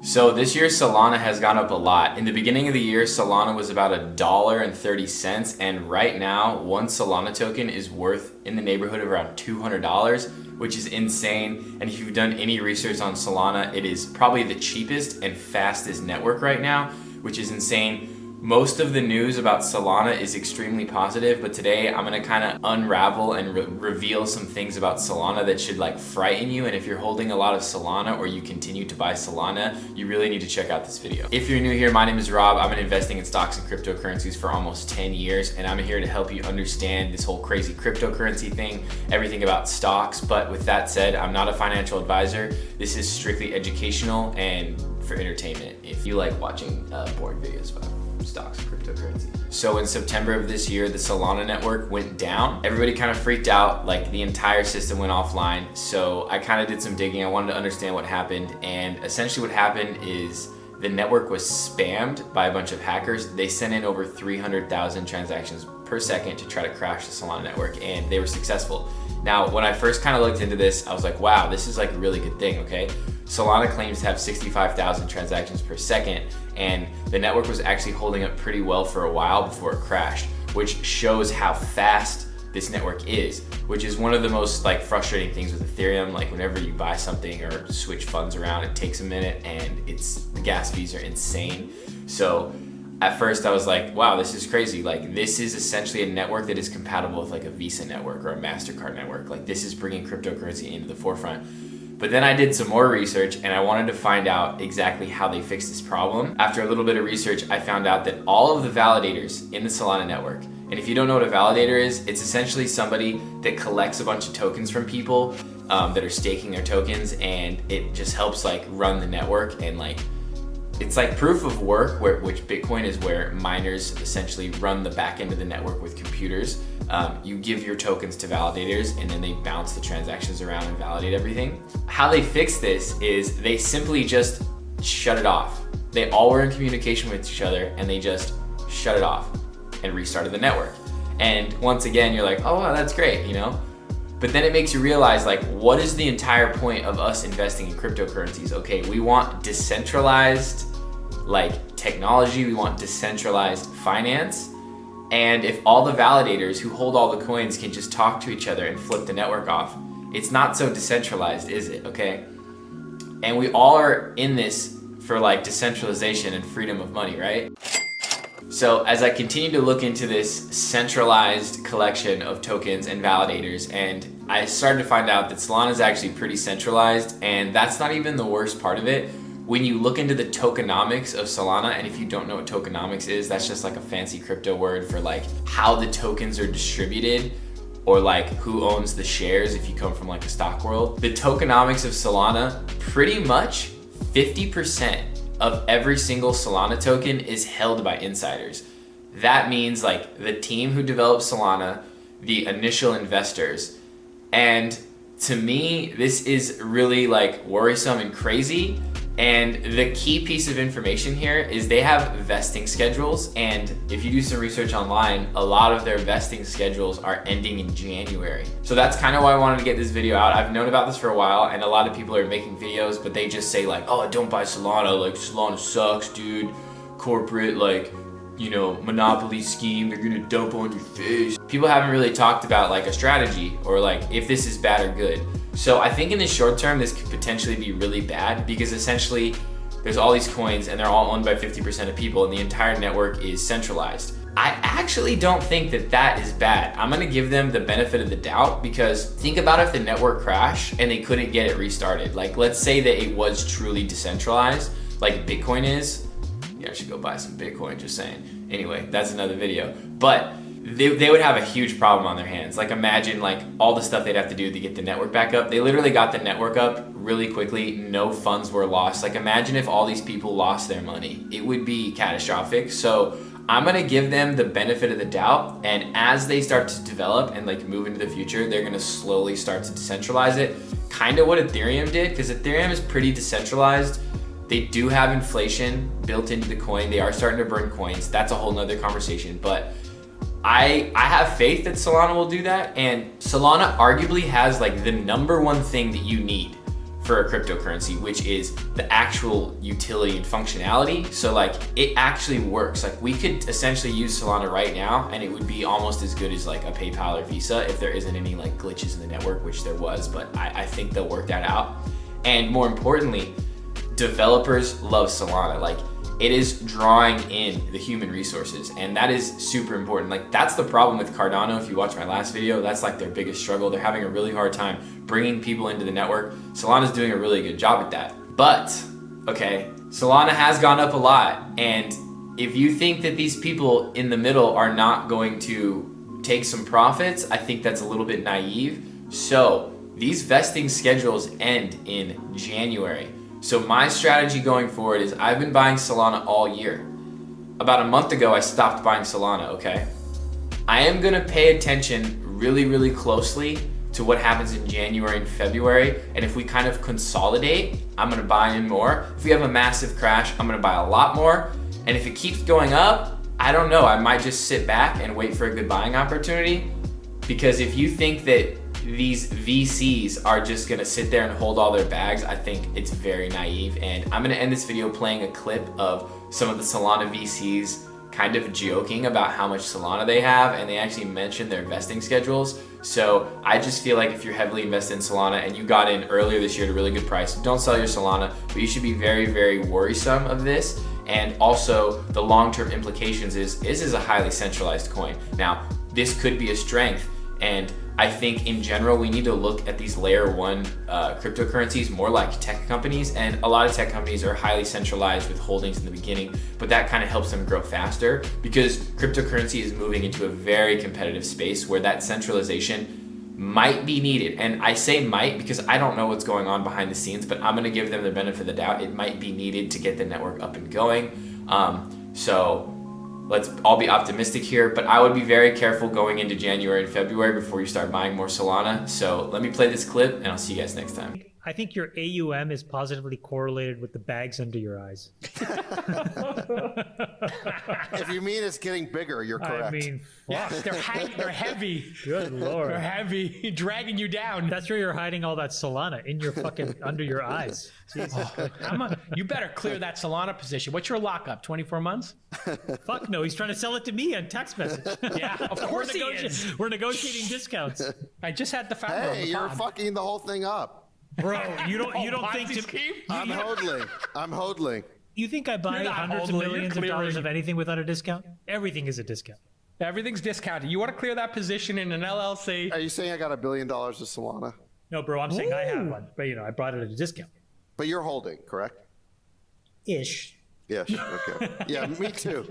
So this year Solana has gone up a lot. In the beginning of the year, Solana was about $1.30, and right now one Solana token is worth in the neighborhood of around $200, which is insane. And if you've done any research on Solana, it is probably the cheapest and fastest network right now, which is insane. Most of the news about Solana is extremely positive, but today I'm gonna kind of unravel and reveal some things about Solana that should like frighten you. And if you're holding a lot of Solana or you continue to buy Solana, you really need to check out this video. If you're new here, my name is Rob. I've been investing in stocks and cryptocurrencies for almost 10 years, and I'm here to help you understand this whole crazy cryptocurrency thing, everything about stocks. But with that said, I'm not a financial advisor. This is strictly educational and for entertainment if you like watching boring videos about stocks and cryptocurrency. So in September of this year, the Solana network went down. Everybody kind of freaked out, like the entire system went offline. So I kind of did some digging. I wanted to understand what happened. And essentially what happened is the network was spammed by a bunch of hackers. They sent in over 300,000 transactions per second to try to crash the Solana network, and they were successful. Now, when I first kind of looked into this, I was like, wow, this is like a really good thing, okay? Solana claims to have 65,000 transactions per second, and the network was actually holding up pretty well for a while before it crashed, which shows how fast this network is, which is one of the most like frustrating things with Ethereum. Like whenever you buy something or switch funds around, it takes a minute and the gas fees are insane. So at first I was like, wow, this is crazy. Like this is essentially a network that is compatible with like a Visa network or a MasterCard network. Like this is bringing cryptocurrency into the forefront. But then I did some more research and I wanted to find out exactly how they fixed this problem. After a little bit of research, I found out that all of the validators in the Solana network, and if you don't know what a validator is, it's essentially somebody that collects a bunch of tokens from people that are staking their tokens, and it just helps like run the network. And like it's like proof of work, which Bitcoin is, where miners essentially run the back end of the network with computers. You give your tokens to validators and then they bounce the transactions around and validate everything. How they fix this is they simply just shut it off. They all were in communication with each other and they just shut it off and restarted the network. And once again, you're like, oh, wow, that's great, you know? But then it makes you realize, like, what is the entire point of us investing in cryptocurrencies? Okay, we want decentralized like technology, we want decentralized finance. And if all the validators who hold all the coins can just talk to each other and flip the network off, it's not so decentralized, is it? Okay. And we all are in this for like decentralization and freedom of money, right? So as I continue to look into this centralized collection of tokens and validators, and I started to find out that Solana is actually pretty centralized, and that's not even the worst part of it. When you look into the tokenomics of Solana, and if you don't know what tokenomics is, that's just like a fancy crypto word for like how the tokens are distributed, or like who owns the shares if you come from like a stock world. The tokenomics of Solana, pretty much 50% of every single Solana token is held by insiders. That means like the team who developed Solana, the initial investors. And to me, this is really like worrisome and crazy. And the key piece of information here is they have vesting schedules, and if you do some research online, a lot of their vesting schedules are ending in January. So that's kind of why I wanted to get this video out. I've known about this for a while, and a lot of people are making videos, but they just say like, oh, don't buy Solana, like Solana sucks, dude. Corporate, like, you know, monopoly scheme, they're gonna dump on your face. People haven't really talked about like a strategy or like if this is bad or good. So I think in the short term, this could potentially be really bad, because essentially there's all these coins and they're all owned by 50% of people, and the entire network is centralized. I actually don't think that that is bad. I'm gonna give them the benefit of the doubt, because think about if the network crashed and they couldn't get it restarted. Like let's say that it was truly decentralized, like Bitcoin is. Yeah, I should go buy some Bitcoin, just saying. Anyway, that's another video. But they would have a huge problem on their hands. Like imagine like all the stuff they'd have to do to get the network back up. They literally got the network up really quickly. No funds were lost. Like imagine if all these people lost their money. It would be catastrophic. So I'm gonna give them the benefit of the doubt. And as they start to develop and like move into the future, they're gonna slowly start to decentralize it. Kind of what Ethereum did, because Ethereum is pretty decentralized. They do have inflation built into the coin. They are starting to burn coins. That's a whole nother conversation. But I have faith that Solana will do that. And Solana arguably has like the #1 thing that you need for a cryptocurrency, which is the actual utility and functionality. So like it actually works. Like we could essentially use Solana right now and it would be almost as good as like a PayPal or Visa if there isn't any like glitches in the network, which there was, but I think they'll work that out. And more importantly, developers love Solana. Like it is drawing in the human resources, and that is super important. Like that's the problem with Cardano. If you watch my last video, that's like their biggest struggle. They're having a really hard time bringing people into the network. Solana's doing a really good job at that. But, okay, Solana has gone up a lot, and if you think that these people in the middle are not going to take some profits, I think that's a little bit naive. So these vesting schedules end in January. So my strategy going forward is I've been buying Solana all year. About a month ago, I stopped buying Solana, okay? I am gonna pay attention really, really closely to what happens in January and February. And if we kind of consolidate, I'm gonna buy in more. If we have a massive crash, I'm gonna buy a lot more. And if it keeps going up, I don't know, I might just sit back and wait for a good buying opportunity. Because if you think that these VCs are just gonna sit there and hold all their bags, I think it's very naive. And I'm gonna end this video playing a clip of some of the Solana VCs kind of joking about how much Solana they have, and they actually mentioned their vesting schedules. So I just feel like if you're heavily invested in Solana and you got in earlier this year at a really good price, don't sell your Solana, but you should be very, very worrisome of this. And also the long-term implications is this is a highly centralized coin. Now, this could be a strength, and I think in general, we need to look at these layer one cryptocurrencies more like tech companies, and a lot of tech companies are highly centralized with holdings in the beginning, but that kind of helps them grow faster because cryptocurrency is moving into a very competitive space where that centralization might be needed. And I say might because I don't know what's going on behind the scenes, but I'm gonna give them the benefit of the doubt. It might be needed to get the network up and going. So let's all be optimistic here, but I would be very careful going into January and February before you start buying more Solana. So let me play this clip and I'll see you guys next time. I think your AUM is positively correlated with the bags under your eyes. If you mean it's getting bigger, you're correct. I mean, Yeah, they're heavy. good Lord. They're heavy, dragging you down. That's where you're hiding all that Solana, in your fucking, under your eyes. Jesus Christ. You better clear that Solana position. What's your lockup? 24 months? Fuck no, he's trying to sell it to me on text message. Yeah, of course he is. We're negotiating discounts. I just had the founder on Hey, the you're pod. fucking the whole thing up. Bro, you don't think Ponzi to, scheme? I'm hodling. I'm hodling. you think I buy You're not hundreds of holding, you're millions of dollars clearing. of anything without a discount? Everything is a discount. Everything's discounted. You want to clear that position in an LLC? Are you saying I got $1 billion of Solana? No, bro, I'm saying I have one, but I brought it at a discount. But you're holding, correct? Ish. Yes. Okay. Yeah, me too.